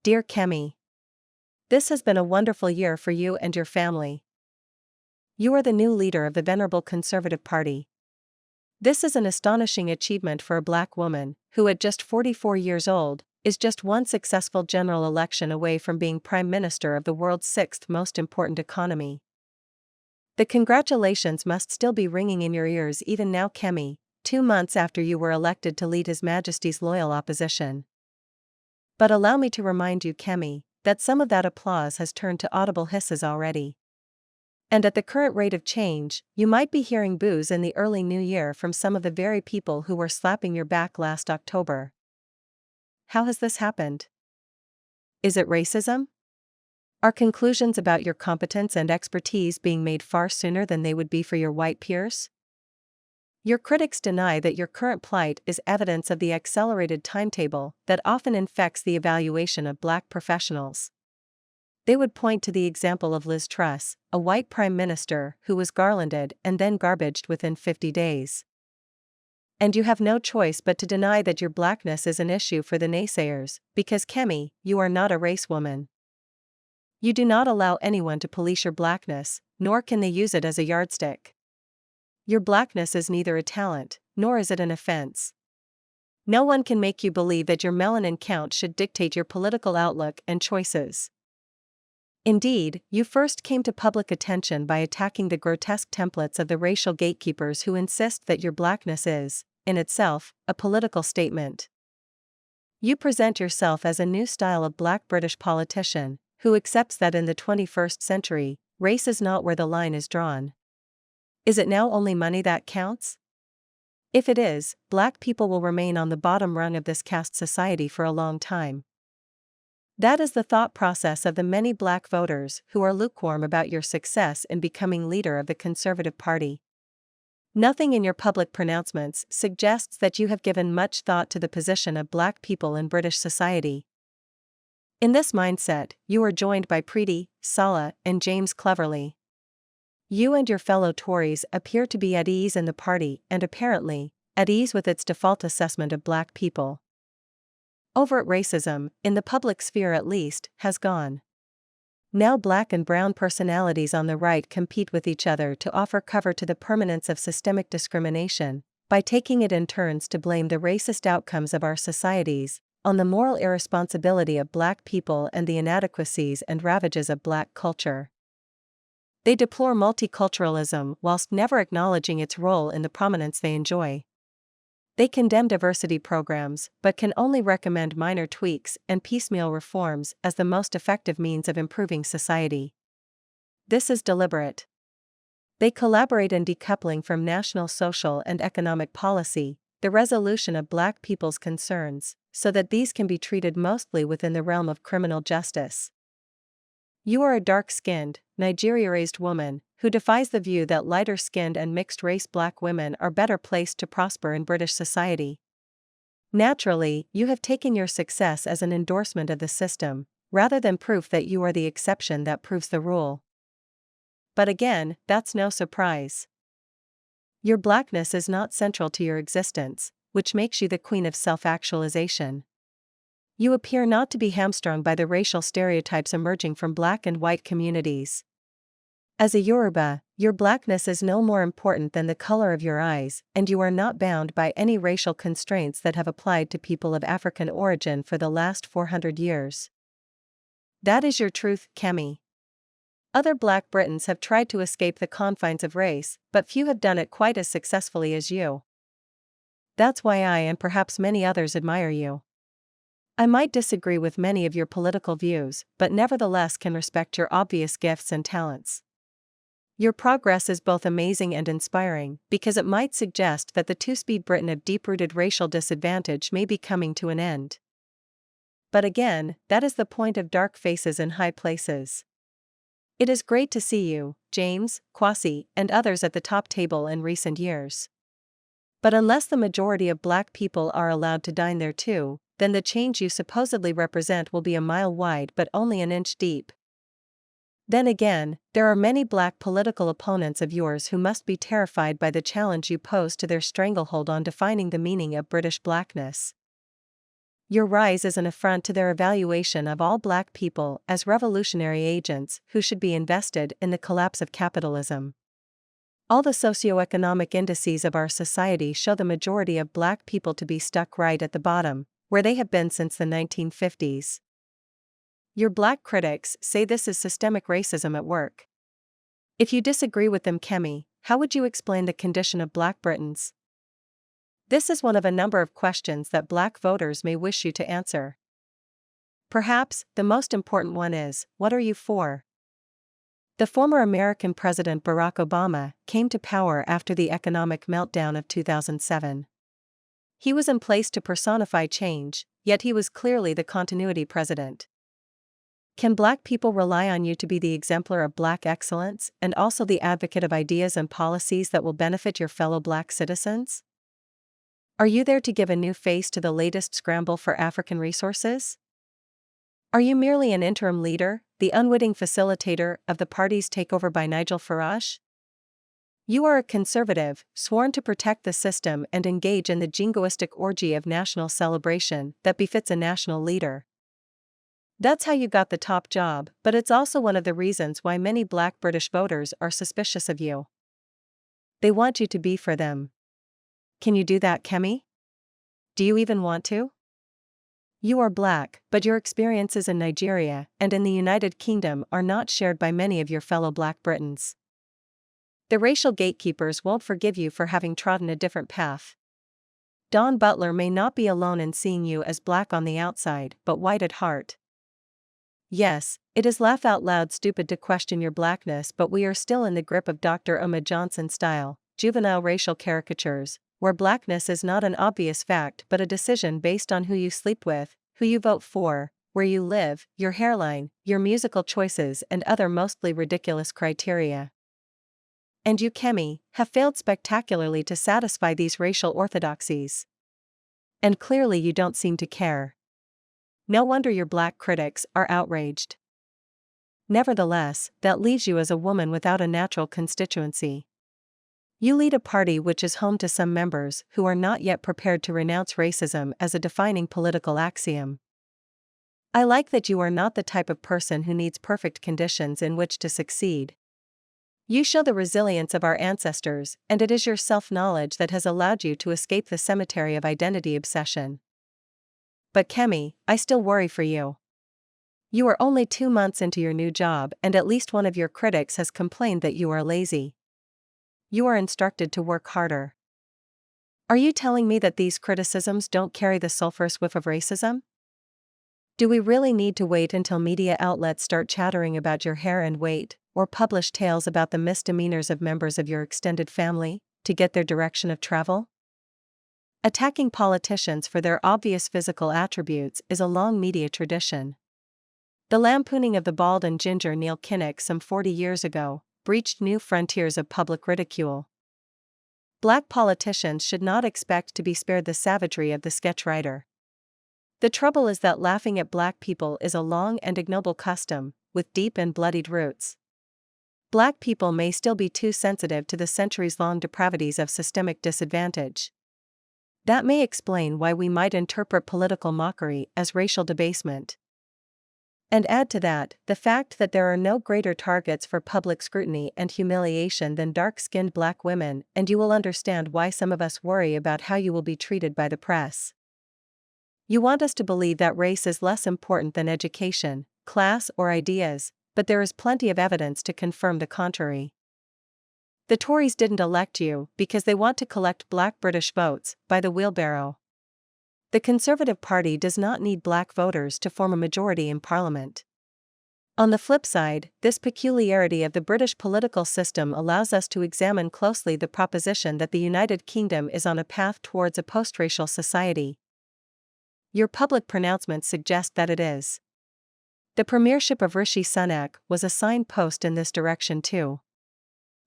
Dear Kemi, this has been a wonderful year for you and your family. You are the new leader of the Venerable Conservative Party. This is an astonishing achievement for a black woman, who at just 44 years old, is just one successful general election away from being Prime Minister of the world's sixth most important economy. The congratulations must still be ringing in your ears even now, Kemi, 2 months after you were elected to lead His Majesty's loyal opposition. But allow me to remind you, Kemi, that some of that applause has turned to audible hisses already. And at the current rate of change, you might be hearing boos in the early new year from some of the very people who were slapping your back last October. How has this happened? Is it racism? Are conclusions about your competence and expertise being made far sooner than they would be for your white peers? Your critics deny that your current plight is evidence of the accelerated timetable that often infects the evaluation of black professionals. They would point to the example of Liz Truss, a white prime minister who was garlanded and then garbaged within 50 days. And you have no choice but to deny that your blackness is an issue for the naysayers, because Kemi, you are not a race woman. You do not allow anyone to police your blackness, nor can they use it as a yardstick. Your blackness is neither a talent, nor is it an offense. No one can make you believe that your melanin count should dictate your political outlook and choices. Indeed, you first came to public attention by attacking the grotesque templates of the racial gatekeepers who insist that your blackness is, in itself, a political statement. You present yourself as a new style of black British politician, who accepts that in the 21st century, race is not where the line is drawn. Is it now only money that counts? If it is, black people will remain on the bottom rung of this caste society for a long time. That is the thought process of the many black voters who are lukewarm about your success in becoming leader of the Conservative Party. Nothing in your public pronouncements suggests that you have given much thought to the position of black people in British society. In this mindset, you are joined by Preeti, Sala, and James Cleverly. You and your fellow Tories appear to be at ease in the party and apparently, at ease with its default assessment of black people. Overt racism, in the public sphere at least, has gone. Now black and brown personalities on the right compete with each other to offer cover to the permanence of systemic discrimination, by taking it in turns to blame the racist outcomes of our societies on the moral irresponsibility of black people and the inadequacies and ravages of black culture. They deplore multiculturalism whilst never acknowledging its role in the prominence they enjoy. They condemn diversity programs but can only recommend minor tweaks and piecemeal reforms as the most effective means of improving society. This is deliberate. They collaborate in decoupling from national social and economic policy the resolution of black people's concerns, so that these can be treated mostly within the realm of criminal justice. You are a dark-skinned, Nigeria-raised woman who defies the view that lighter-skinned and mixed-race black women are better placed to prosper in British society. Naturally, you have taken your success as an endorsement of the system, rather than proof that you are the exception that proves the rule. But again, that's no surprise. Your blackness is not central to your existence, which makes you the queen of self-actualization. You appear not to be hamstrung by the racial stereotypes emerging from black and white communities. As a Yoruba, your blackness is no more important than the color of your eyes, and you are not bound by any racial constraints that have applied to people of African origin for the last 400 years. That is your truth, Kemi. Other black Britons have tried to escape the confines of race, but few have done it quite as successfully as you. That's why I and perhaps many others admire you. I might disagree with many of your political views, but nevertheless can respect your obvious gifts and talents. Your progress is both amazing and inspiring, because it might suggest that the two-speed Britain of deep-rooted racial disadvantage may be coming to an end. But again, that is the point of dark faces in high places. It is great to see you, James, Kwasi, and others at the top table in recent years. But unless the majority of black people are allowed to dine there too, then the change you supposedly represent will be a mile wide but only an inch deep. Then again, there are many black political opponents of yours who must be terrified by the challenge you pose to their stranglehold on defining the meaning of British blackness. Your rise is an affront to their evaluation of all black people as revolutionary agents who should be invested in the collapse of capitalism. All the socioeconomic indices of our society show the majority of black people to be stuck right at the bottom, where they have been since the 1950s. Your black critics say this is systemic racism at work. If you disagree with them, Kemi, how would you explain the condition of black Britons? This is one of a number of questions that black voters may wish you to answer. Perhaps the most important one is, what are you for? The former American President Barack Obama came to power after the economic meltdown of 2007. He was in place to personify change, yet he was clearly the continuity president. Can black people rely on you to be the exemplar of black excellence and also the advocate of ideas and policies that will benefit your fellow black citizens? Are you there to give a new face to the latest scramble for African resources? Are you merely an interim leader, the unwitting facilitator of the party's takeover by Nigel Farage? You are a conservative, sworn to protect the system and engage in the jingoistic orgy of national celebration that befits a national leader. That's how you got the top job, but it's also one of the reasons why many black British voters are suspicious of you. They want you to be for them. Can you do that, Kemi? Do you even want to? You are black, but your experiences in Nigeria and in the United Kingdom are not shared by many of your fellow black Britons. The racial gatekeepers won't forgive you for having trodden a different path. Don Butler may not be alone in seeing you as black on the outside but white at heart. Yes, it is laugh out loud stupid to question your blackness, but we are still in the grip of Dr. Uma Johnson-style, juvenile racial caricatures, where blackness is not an obvious fact but a decision based on who you sleep with, who you vote for, where you live, your hairline, your musical choices and other mostly ridiculous criteria. And you, Kemi, have failed spectacularly to satisfy these racial orthodoxies. And clearly you don't seem to care. No wonder your black critics are outraged. Nevertheless, that leaves you as a woman without a natural constituency. You lead a party which is home to some members who are not yet prepared to renounce racism as a defining political axiom. I like that you are not the type of person who needs perfect conditions in which to succeed. You show the resilience of our ancestors, and it is your self-knowledge that has allowed you to escape the cemetery of identity obsession. But Kemi, I still worry for you. You are only 2 months into your new job and at least one of your critics has complained that you are lazy. You are instructed to work harder. Are you telling me that these criticisms don't carry the sulfurous whiff of racism? Do we really need to wait until media outlets start chattering about your hair and weight, or publish tales about the misdemeanors of members of your extended family, to get their direction of travel? Attacking politicians for their obvious physical attributes is a long media tradition. The lampooning of the bald and ginger Neil Kinnock some 40 years ago breached new frontiers of public ridicule. Black politicians should not expect to be spared the savagery of the sketch writer. The trouble is that laughing at black people is a long and ignoble custom, with deep and bloodied roots. Black people may still be too sensitive to the centuries-long depravities of systemic disadvantage. That may explain why we might interpret political mockery as racial debasement. And add to that, the fact that there are no greater targets for public scrutiny and humiliation than dark-skinned black women, and you will understand why some of us worry about how you will be treated by the press. You want us to believe that race is less important than education, class or ideas, but there is plenty of evidence to confirm the contrary. The Tories didn't elect you because they want to collect black British votes by the wheelbarrow. The Conservative Party does not need black voters to form a majority in Parliament. On the flip side, this peculiarity of the British political system allows us to examine closely the proposition that the United Kingdom is on a path towards a post-racial society. Your public pronouncements suggest that it is. The premiership of Rishi Sunak was a signpost in this direction too.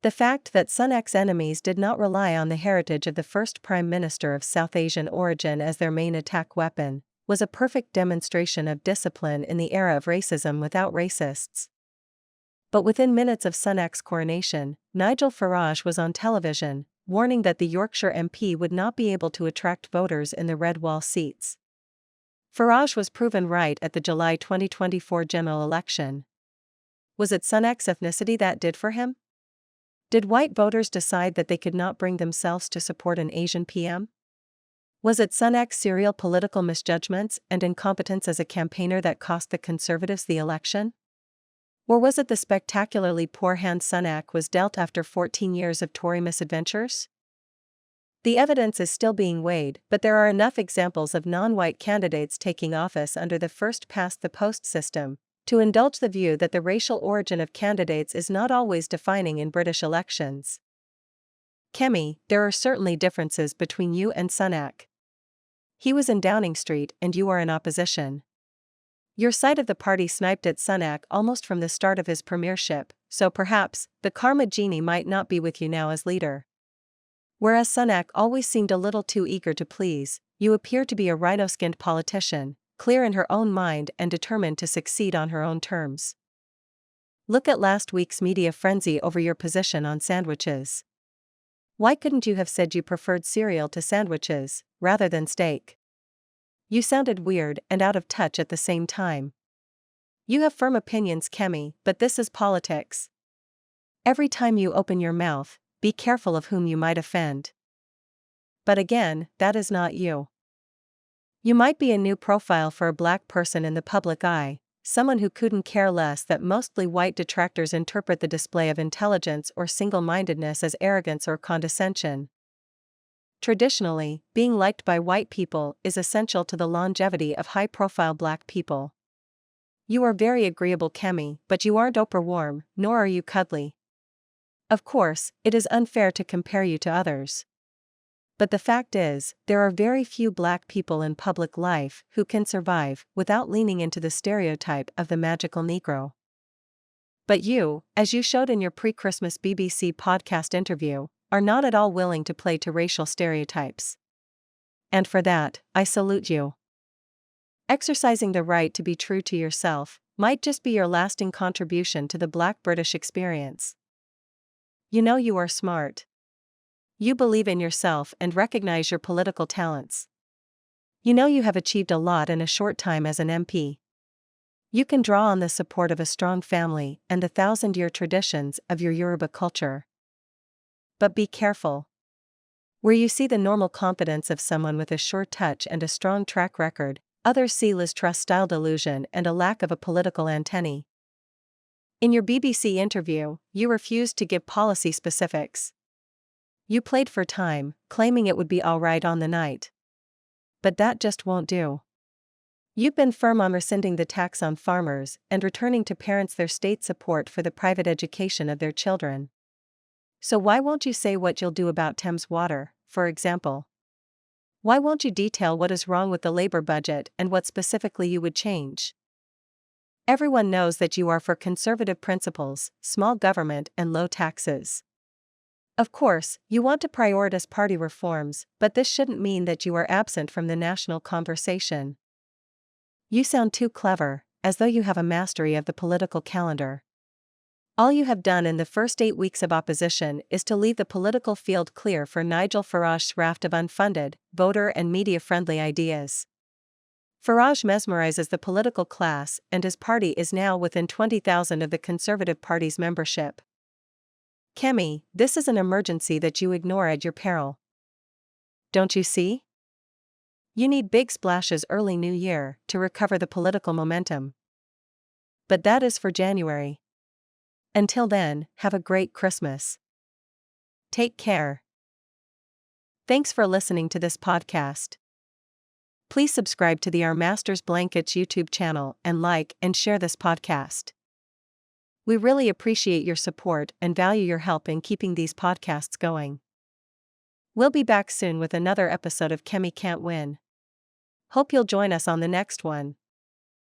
The fact that Sunak's enemies did not rely on the heritage of the first Prime Minister of South Asian origin as their main attack weapon was a perfect demonstration of discipline in the era of racism without racists. But within minutes of Sunak's coronation, Nigel Farage was on television, warning that the Yorkshire MP would not be able to attract voters in the red wall seats. Farage was proven right at the July 2024 general election. Was it Sunak's ethnicity that did for him? Did white voters decide that they could not bring themselves to support an Asian PM? Was it Sunak's serial political misjudgments and incompetence as a campaigner that cost the Conservatives the election? Or was it the spectacularly poor hand Sunak was dealt after 14 years of Tory misadventures? The evidence is still being weighed, but there are enough examples of non-white candidates taking office under the first-past-the-post system to indulge the view that the racial origin of candidates is not always defining in British elections. Kemi, there are certainly differences between you and Sunak. He was in Downing Street and you are in opposition. Your side of the party sniped at Sunak almost from the start of his premiership, so perhaps the karma genie might not be with you now as leader. Whereas Sunak always seemed a little too eager to please, you appear to be a rhino-skinned politician, clear in her own mind and determined to succeed on her own terms. Look at last week's media frenzy over your position on sandwiches. Why couldn't you have said you preferred cereal to sandwiches, rather than steak? You sounded weird and out of touch at the same time. You have firm opinions, Kemi, but this is politics. Every time you open your mouth, be careful of whom you might offend. But again, that is not you. You might be a new profile for a black person in the public eye, someone who couldn't care less that mostly white detractors interpret the display of intelligence or single-mindedness as arrogance or condescension. Traditionally, being liked by white people is essential to the longevity of high-profile black people. You are very agreeable, Kemi, but you aren't Oprah warm, nor are you cuddly. Of course, it is unfair to compare you to others. But the fact is, there are very few black people in public life who can survive without leaning into the stereotype of the magical Negro. But you, as you showed in your pre-Christmas BBC podcast interview, are not at all willing to play to racial stereotypes. And for that, I salute you. Exercising the right to be true to yourself might just be your lasting contribution to the Black British experience. You know you are smart. You believe in yourself and recognize your political talents. You know you have achieved a lot in a short time as an MP. You can draw on the support of a strong family and the 1,000-year traditions of your Yoruba culture. But be careful. Where you see the normal competence of someone with a sure touch and a strong track record, others see Liz Truss-style delusion and a lack of a political antennae. In your BBC interview, you refused to give policy specifics. You played for time, claiming it would be all right on the night. But that just won't do. You've been firm on rescinding the tax on farmers and returning to parents their state support for the private education of their children. So why won't you say what you'll do about Thames Water, for example? Why won't you detail what is wrong with the Labour budget and what specifically you would change? Everyone knows that you are for conservative principles, small government and low taxes. Of course, you want to prioritize party reforms, but this shouldn't mean that you are absent from the national conversation. You sound too clever, as though you have a mastery of the political calendar. All you have done in the first 8 weeks of opposition is to leave the political field clear for Nigel Farage's raft of unfunded, voter and media-friendly ideas. Farage mesmerizes the political class and his party is now within 20,000 of the Conservative Party's membership. Kemi, this is an emergency that you ignore at your peril. Don't you see? You need big splashes early New Year to recover the political momentum. But that is for January. Until then, have a great Christmas. Take care. Thanks for listening to this podcast. Please subscribe to the Our Masters Blankets YouTube channel and like and share this podcast. We really appreciate your support and value your help in keeping these podcasts going. We'll be back soon with another episode of Kemi Can't Win. Hope you'll join us on the next one.